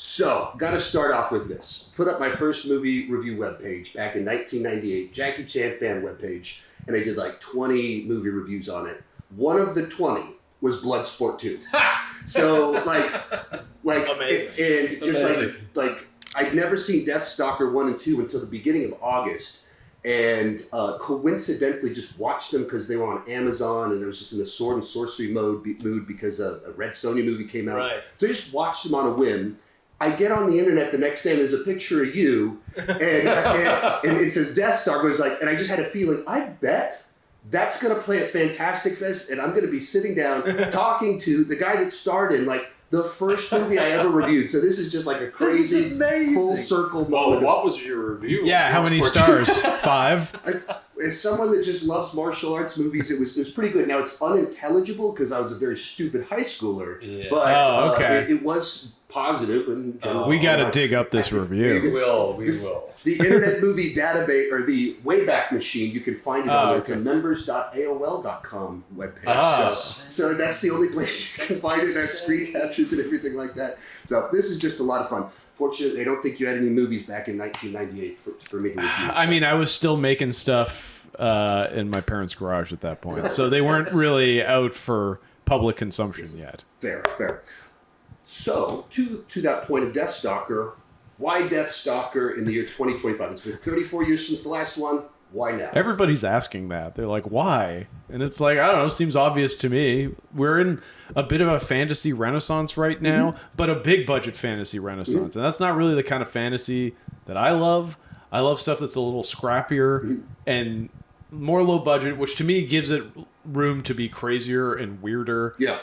So, got to start off with this. Put up my first movie review webpage back in 1998, Jackie Chan fan webpage, and I did like 20 movie reviews on it. One of the 20 was Bloodsport 2. So, like, and just like I'd never seen Deathstalker 1 and 2 until the beginning of August. And coincidentally just watched them because they were on Amazon and I was just in a sword and sorcery mood because a Red Sonja movie came out. Right. So I just watched them on a whim. I get on the internet the next day and there's a picture of you and it says Deathstalker. I was like, and I just had a feeling, I bet that's going to play at Fantastic Fest and I'm going to be sitting down talking to the guy that starred in like the first movie I ever reviewed. So this is just like a crazy full circle moment. What was your review? Yeah, how many stars? 5? As someone that just loves martial arts movies, it was pretty good. Now it's unintelligible because I was a very stupid high schooler, but it was positive and we got to dig up this review. We will. The Internet Movie Database or the Wayback Machine, you can find it on there. It's a members.aol.com webpage. So that's the only place you can find it. There's screen captures and everything like that. So this is just a lot of fun. Fortunately, I don't think you had any movies back in 1998 for me to review. So. I mean, I was still making stuff in my parents' garage at that point. So they weren't really out for public consumption yet. Fair. So, to that point of Deathstalker, why Deathstalker in the year 2025? It's been 34 years since the last one. Why now? Everybody's asking that. They're like, why? And it's like, I don't know, seems obvious to me. We're in a bit of a fantasy renaissance right now, but a big budget fantasy renaissance. And that's not really the kind of fantasy that I love. I love stuff that's a little scrappier and more low budget, which to me gives it room to be crazier and weirder. Yeah.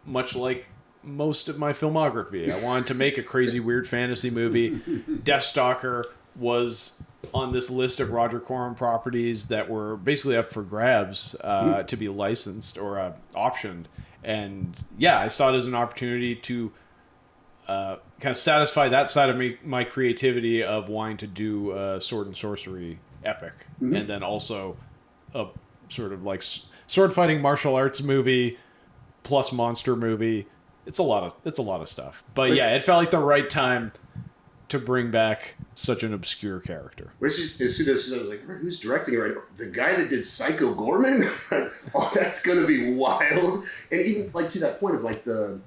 Much like most of my filmography. I wanted to make a crazy, weird fantasy movie. Deathstalker was on this list of Roger Corman properties that were basically up for grabs to be licensed or optioned. And yeah, I saw it as an opportunity to kind of satisfy that side of my creativity of wanting to do a sword and sorcery epic. And then also a sort of like sword fighting martial arts movie plus monster movie. It's a lot of stuff. But yeah, it felt like the right time to bring back such an obscure character. Which is, as soon as I was like, who's directing it right now? The guy that did Psycho Goreman? Oh, that's going to be wild. And even like to that point of like the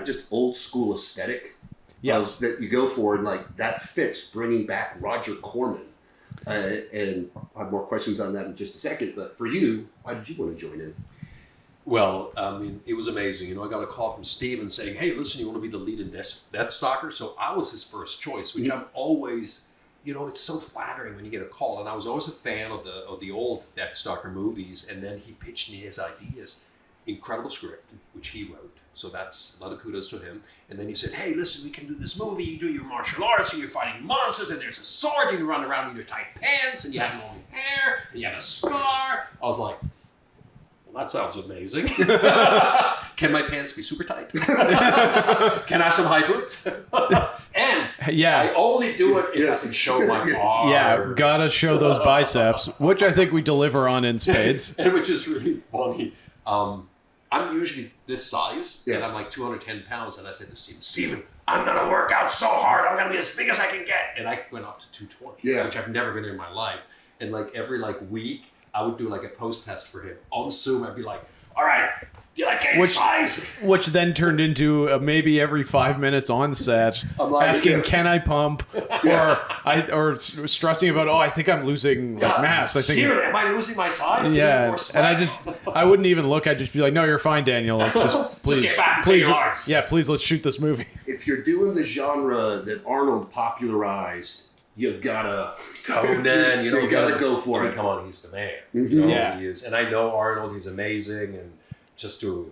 just old school aesthetic that you go for, and like that fits bringing back Roger Corman. And I'll have more questions on that in just a second. But for you, why did you want to join in? Well, I mean, it was amazing. I got a call from Steven saying, hey, listen, you want to be the lead in Deathstalker? So I was his first choice, which I'm always, it's so flattering when you get a call. And I was always a fan of the old Deathstalker movies. And then he pitched me his ideas. Incredible script, which he wrote. So that's a lot of kudos to him. And then he said, hey, listen, we can do this movie. You do your martial arts and you're fighting monsters and there's a sword and you run around in your tight pants and you have long hair and you have a scar. I was like, well, that sounds amazing. Can my pants be super tight? Can I have some high boots? And I only do it if I can show my arm. Yeah, gotta show those biceps, which I think we deliver on in spades. And which is really funny. I'm usually this size, and I'm like 210 pounds, and I said to Steven, I'm going to work out so hard, I'm going to be as big as I can get. And I went up to 220, which I've never been in my life. And like every week, I would do like a post test for him on Zoom. I'd be like, all right, did I gain size? Which then turned into maybe every 5 minutes on set, asking, can I pump? Or stressing about, I think I'm losing mass. I think. Am I losing my size? Yeah, and I wouldn't even look. I'd just be like, no, you're fine, Daniel. Let's just get back to your arts. Yeah, please, let's shoot this movie. If you're doing the genre that Arnold popularized, you gotta Conan, you gotta go for it. Come on, he's the man. He is, and I know Arnold. He's amazing, and just to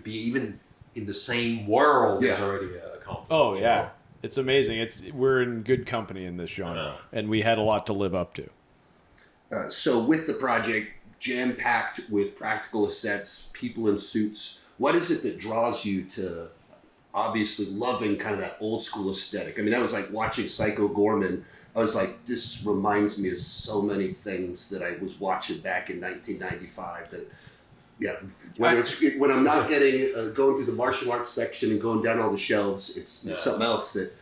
be even in the same world is already a compliment. Oh yeah, it's amazing. We're in good company in this genre, and we had a lot to live up to. So with the project jam-packed with practical sets, people in suits, what is it that draws you to? Obviously loving kind of that old school aesthetic. I mean, that was like watching Psycho Goreman. I was like, this reminds me of so many things that I was watching back in 1995 that Yeah. When I'm not getting going through the martial arts section and going down all the shelves, it's something else that.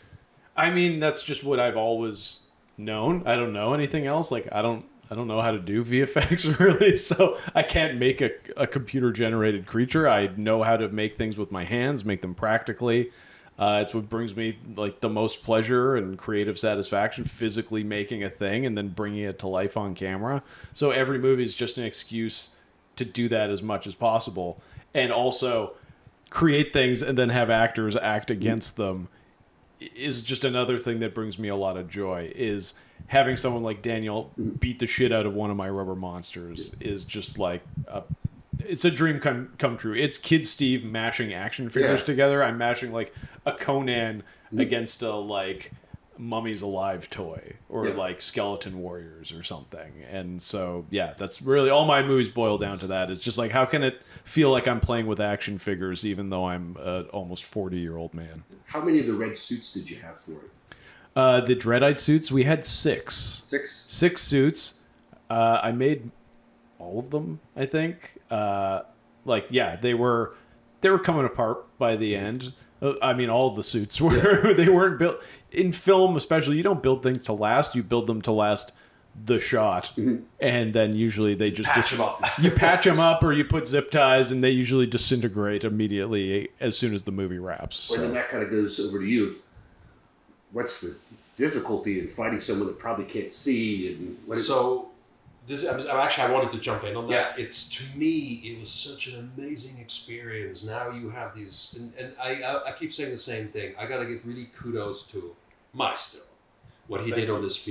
I mean, that's just what I've always known. I don't know anything else. Like I don't know how to do VFX really, so I can't make a computer generated creature. I know how to make things with my hands, make them practically. It's what brings me like the most pleasure and creative satisfaction, physically making a thing and then bringing it to life on camera. So every movie is just an excuse to do that as much as possible, and also create things and then have actors act against them is just another thing that brings me a lot of joy. Is having someone like Daniel beat the shit out of one of my rubber monsters is just like it's a dream come true. It's Kid Steve mashing action figures together. I'm mashing like a Conan against a like Mummies Alive toy or like Skeleton Warriors or something. And so that's really all my movies boil down to. That is just like, how can it feel like I'm playing with action figures even though I'm an almost 40-year-old man? How many of the red suits did you have for it? The Dreadite suits, we had six suits. I made all of them, I think. They were coming apart by the end. I mean, all of the suits were. They weren't built in film, especially. You don't build things to last. You build them to last the shot, and then usually they just patch them up. You patch them up, or you put zip ties, and they usually disintegrate immediately as soon as the movie wraps. Well, then that kind of goes over to you. What's the difficulty in fighting someone that probably can't see? And I wanted to jump in on that. Yeah. To me, it was such an amazing experience. Now you have these, and I keep saying the same thing. I gotta give really kudos to Maestro. What he did on this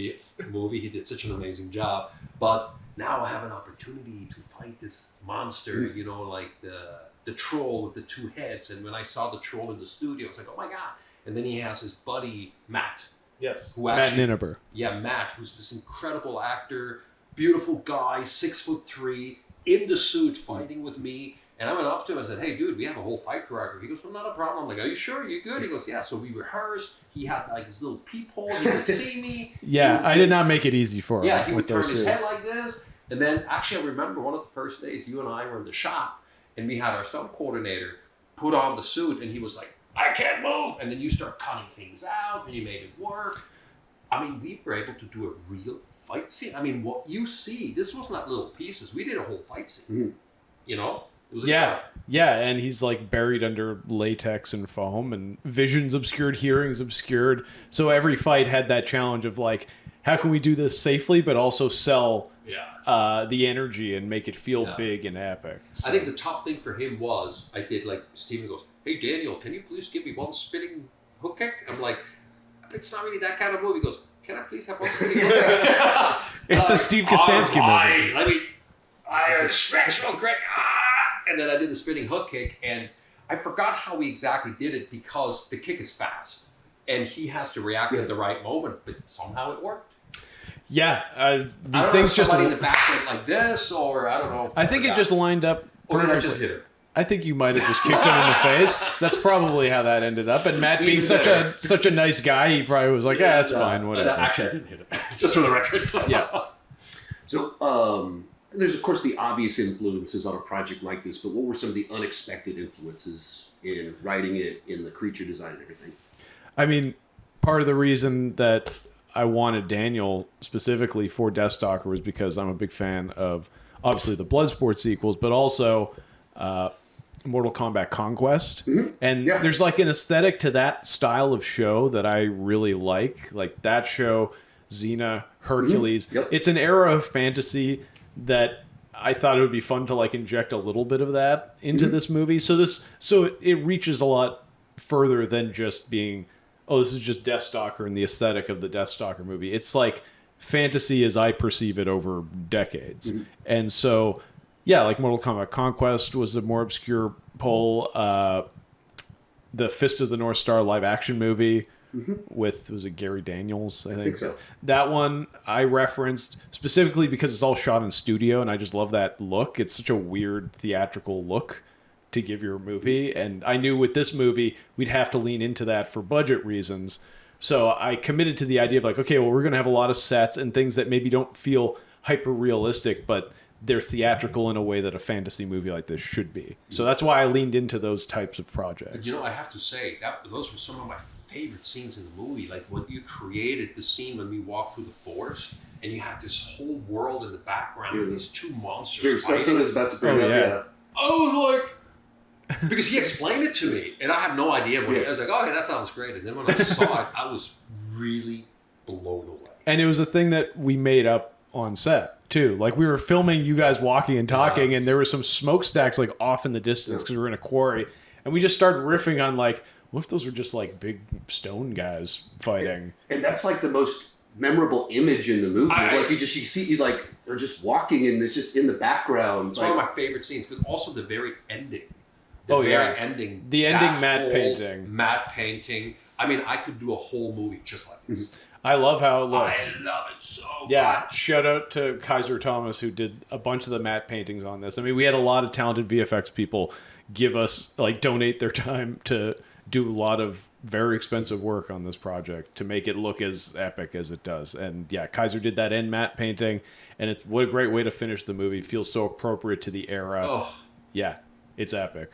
movie, he did such an amazing job. But now I have an opportunity to fight this monster, like the troll with the two heads. And when I saw the troll in the studio, I was like, oh my God. And then he has his buddy, Matt. Yes. Matt Ninneber. Yeah, Matt, who's this incredible actor, beautiful guy, 6'3", in the suit, fighting with me. And I went up to him and said, hey, dude, we have a whole fight choreography. He goes, well, not a problem. I'm like, are you sure? You good? He goes, yeah. So we rehearsed. He had like his little peephole. He could see me. I did not make it easy for him. Yeah, he would turn his head like this. And then, actually, I remember one of the first days, you and I were in the shop, and we had our stunt coordinator put on the suit, and he was like, I can't move. And then you start cutting things out, and you made it work. I mean, we were able to do a real fight scene. I mean, what you see, this was not little pieces. We did a whole fight scene. It was and he's like buried under latex and foam, and vision's obscured, hearing's obscured. So every fight had that challenge of like, how can we do this safely, but also sell the energy and make it feel big and epic. So. I think the tough thing for him was, I did like, Steven goes, hey, Daniel, can you please give me one spinning hook kick? I'm like, it's not really that kind of movie. He goes, can I please have one spinning hook kick? It's a Steve Kostanski movie. Let me, I stretch real quick. And then I did the spinning hook kick, and I forgot how we exactly did it because the kick is fast, and he has to react at the right moment, but somehow it worked. These things just in the back went like this, or I don't know. I think it just lined up. Or did I just hit him? I think you might have just kicked him in the face. That's probably how that ended up. And Matt being such a nice guy, he probably was like, that's fine, whatever. Actually, I didn't hit him. Just for the record. So, there's of course the obvious influences on a project like this, but what were some of the unexpected influences in writing it, in the creature design and everything? I mean, part of the reason that I wanted Daniel specifically for Deathstalker was because I'm a big fan of obviously the Bloodsport sequels, but also Mortal Kombat Conquest. And there's like an aesthetic to that style of show that I really like that show, Xena, Hercules. It's an era of fantasy that I thought it would be fun to like inject a little bit of that into this movie. So it reaches a lot further than just being, this is just Deathstalker and the aesthetic of the Deathstalker movie. It's like fantasy as I perceive it over decades. And so, like Mortal Kombat Conquest was a more obscure pull. The Fist of the North Star live action movie was it Gary Daniels? I think so. That one I referenced specifically because it's all shot in studio, and I just love that look. It's such a weird theatrical look to give your movie, and I knew with this movie we'd have to lean into that for budget reasons. So I committed to the idea of like, okay, well, we're going to have a lot of sets and things that maybe don't feel hyper realistic, but they're theatrical in a way that a fantasy movie like this should be. So that's why I leaned into those types of projects. But, you know, I have to say that those were some of my favorite scenes in the movie. Like when you created the scene when we walked through the forest and you had this whole world in the background and these two monsters That's what I was about to bring up. Yeah. I was like, because he explained it to me and I had no idea what I was like, oh, yeah, that sounds great. And then when I saw it, I was really blown away. And it was a thing that we made up on set too. Like we were filming you guys walking and talking, and there were some smokestacks like off in the distance because we were in a quarry, and we just started riffing on like, what if those were just like big stone guys fighting? And that's like the most memorable image in the movie. Like you see like they're just walking and it's just in the background. It's one of my favorite scenes, but also the very ending. The ending. The ending matte painting. Matte painting. I mean, I could do a whole movie just like this. I love how it looks. I love it so much. Shout out to Kaiser Thomas who did a bunch of the matte paintings on this. I mean, we had a lot of talented VFX people give us, like, donate their time to do a lot of very expensive work on this project to make it look as epic as it does. And yeah, Kaiser did that end matte painting, and it's what a great way to finish the movie. It feels so appropriate to the era. Oh. Yeah, it's epic.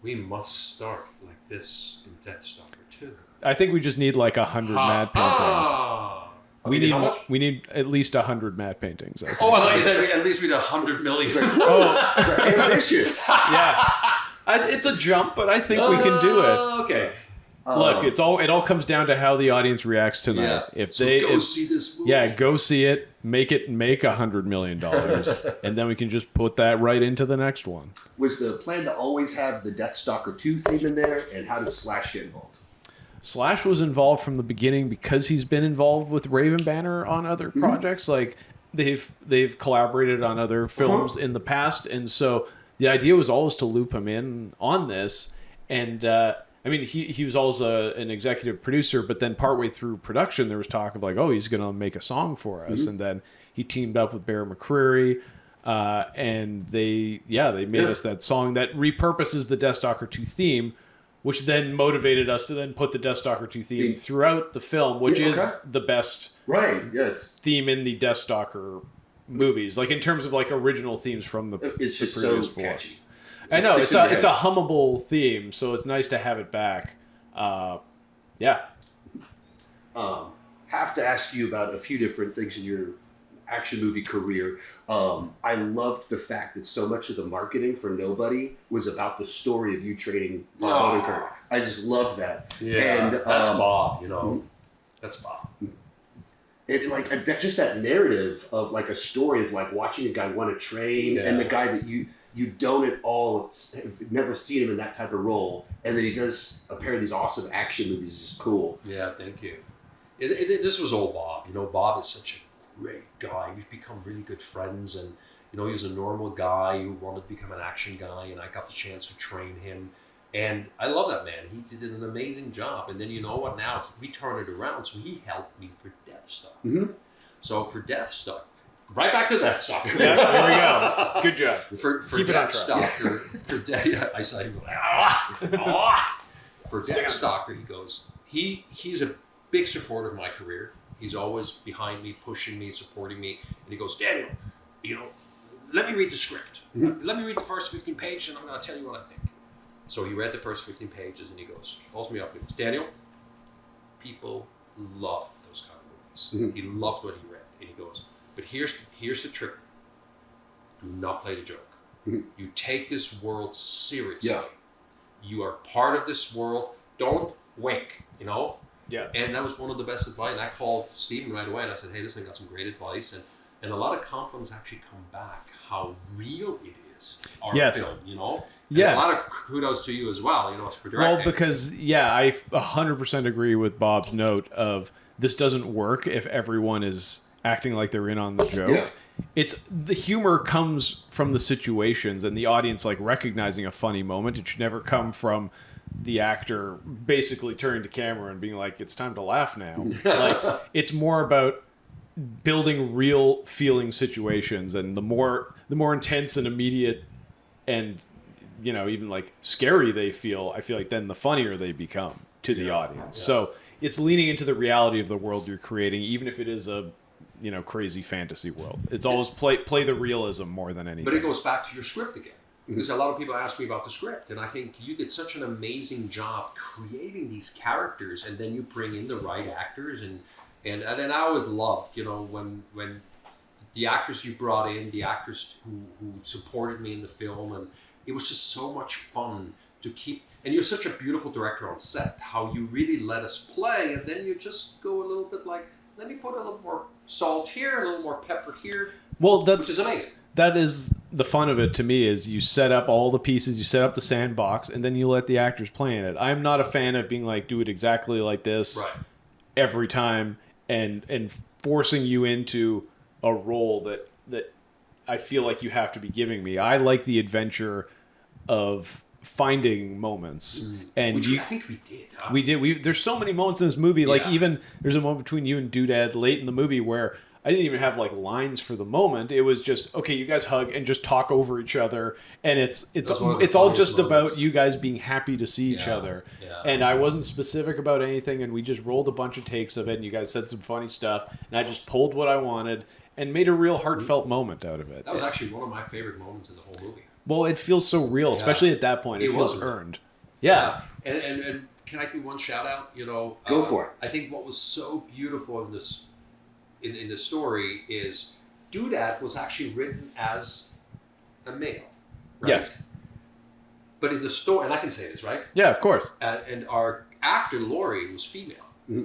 We must start like this in Deathstalker 2. I think we just need like 100 matte paintings. We need at least 100 matte paintings. I thought you said at least we need 100 million. Ambitious. Yeah, it's a jump, but I think we can do it. Okay. Look, it all comes down to how the audience reacts tonight. Yeah. If so they go see this movie. Yeah, go see it. Make $100 million, and then we can just put that right into the next one. Was the plan to always have the Deathstalker 2 theme in there, and how did Slash get involved? Slash was involved from the beginning because he's been involved with Raven Banner on other projects. Like they've collaborated on other films in the past, and so the idea was always to loop him in on this. And I mean, he was always an executive producer, but then partway through production, there was talk of like, oh, he's going to make a song for us, and then he teamed up with Bear McCreary, and they made us that song that repurposes the Deathstalker 2 theme, which then motivated us to then put the Deathstalker 2 theme throughout the film, which is the best theme in the Deathstalker movies, like in terms of like original themes from the it's just previous so four. Catchy. I know it's a hummable theme, so it's nice to have it back. Have to ask you about a few different things in your action movie career. I loved the fact that so much of the marketing for Nobody was about the story of you training Bob Odenkirk. I just loved that. Yeah, and, that's Bob. You know, that's Bob. It like just that narrative of like a story of like watching a guy want to train and the guy that you don't at all have never seen him in that type of role, and then he does a pair of these awesome action movies. Is just cool. Yeah, thank you. This was old Bob. You know, Bob is such a great guy. We've become really good friends, and you know, he was a normal guy who wanted to become an action guy, and I got the chance to train him. And I love that man. He did an amazing job. And then you know what? Now we turn it around, so he helped me for Deathstalker. So for Deathstalker. Right back to Deathstalker. Yeah, there we go. Good job. For Keep it on Deathstalker, I saw him go, for Deathstalker, he goes, he's a big supporter of my career. He's always behind me, pushing me, supporting me. And he goes, Daniel, you know, let me read the script. Let me read the first 15 pages, and I'm going to tell you what I think. So he read the first 15 pages, and he calls me up, and he goes, Daniel, people love those kind of movies. He loved what he read, and he goes, but here's the trick. Do not play the joke. You take this world seriously. Yeah. You are part of this world. Don't wink, you know? Yeah. And that was one of the best advice. And I called Steven right away and I said, hey, listen, I got some great advice. And a lot of compliments actually come back how real it is, our film, you know? And a lot of kudos to you as well, you know, for directing. Well, because, I 100% agree with Bob's note of this doesn't work if everyone is acting like they're in on the joke. Yeah. It's the humor comes from the situations and the audience like recognizing a funny moment. It should never come from the actor basically turning to camera and being like, it's time to laugh now. Like, it's more about building real feeling situations, and the more intense and immediate and, you know, even like scary they feel, I feel like then the funnier they become to the audience. So it's leaning into the reality of the world you're creating, even if it is a crazy fantasy world. It's always play the realism more than anything. But it goes back to your script again. Because a lot of people ask me about the script, and I think you did such an amazing job creating these characters, and then you bring in the right actors, and then I always loved, when the actors you brought in, the actors who supported me in the film, and it was just so much fun to keep. And you're such a beautiful director on set, how you really let us play, and then you just go a little bit like, let me put a little more salt here, a little more pepper here. Well, which is amazing. That is the fun of it to me, is you set up all the pieces, you set up the sandbox, and then you let the actors play in it. I'm not a fan of being like, do it exactly like this every time, and forcing you into a role that I feel like you have to be giving me. I like the adventure of finding moments, and which I think we did. Huh? We did. There's so many moments in this movie. Like even there's a moment between you and Doodad late in the movie where I didn't even have like lines for the moment. It was just, okay, you guys hug and just talk over each other, and it's all just about you guys being happy to see each other. Yeah. And I wasn't specific about anything, and we just rolled a bunch of takes of it, and you guys said some funny stuff, and I just pulled what I wanted and made a real heartfelt moment out of it. That was actually one of my favorite moments in the whole movie. Well, it feels so real, especially at that point. It feels earned. Yeah. And can I do one shout out? Go for it. I think what was so beautiful in this in the story is Doodad was actually written as a male, right? Yes. But in the story, and I can say this, right? Yeah, of course. And our actor Laurie was female. Mm-hmm.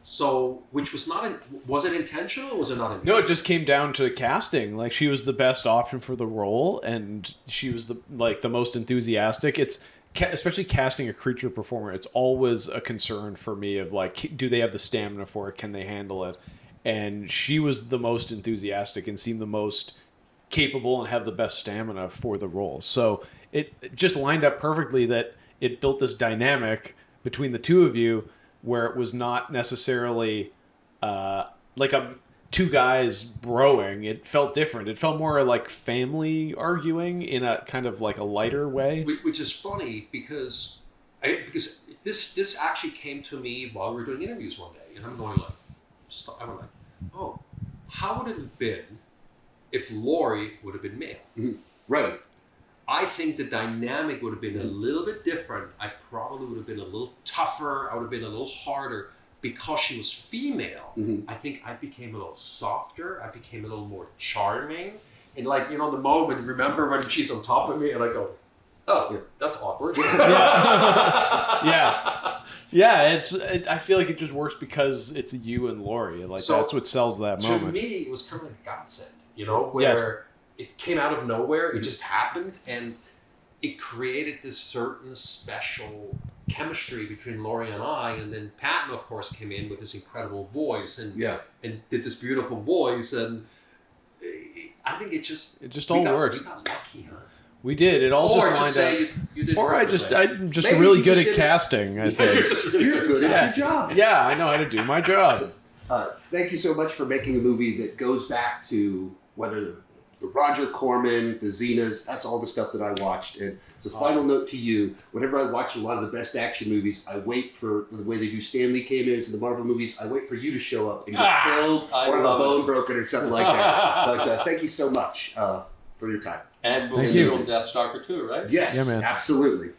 So, which was was it intentional or was it not intentional? No, it just came down to casting. Like, she was the best option for the role, and she was the most enthusiastic. It's especially casting a creature performer. It's always a concern for me of like, do they have the stamina for it? Can they handle it? And she was the most enthusiastic and seemed the most capable and have the best stamina for the role. So it just lined up perfectly that it built this dynamic between the two of you, where it was not necessarily like two guys broing. It felt different. It felt more like family arguing in a kind of like a lighter way. Which is funny because this actually came to me while we were doing interviews one day, and I'm going like, oh, how would it have been if Laurie would have been male? Mm-hmm. Right. I think the dynamic would have been a little bit different. I probably would have been a little tougher. I would have been a little harder because she was female. Mm-hmm. I think I became a little softer. I became a little more charming. And like, the moment, remember when she's on top of me and I go, oh, that's awkward. Yeah, I feel like it just works because it's you and Laurie. Like, so, that's what sells that moment. To me, it was kind of like a godsend, where it came out of nowhere. It just happened, and it created this certain special chemistry between Laurie and I. And then Patton, of course, came in with this incredible voice and did this beautiful voice. And I think it just all works. We got lucky, huh? We did. It all just lined up. You did. Or I'm just really good at casting. I think you're good at your job. Yeah, I know how to do my job. Thank you so much for making a movie that goes back to whether the Roger Corman, the Xenas, that's all the stuff that I watched. And as a final note to you, whenever I watch a lot of the best action movies, I wait for the way they do Stan Lee cameos in the Marvel movies. I wait for you to show up and get killed or have a bone broken or something like that. But thank you so much for your time. And we'll see you on Deathstalker II, right? Yes, yeah, man. Absolutely.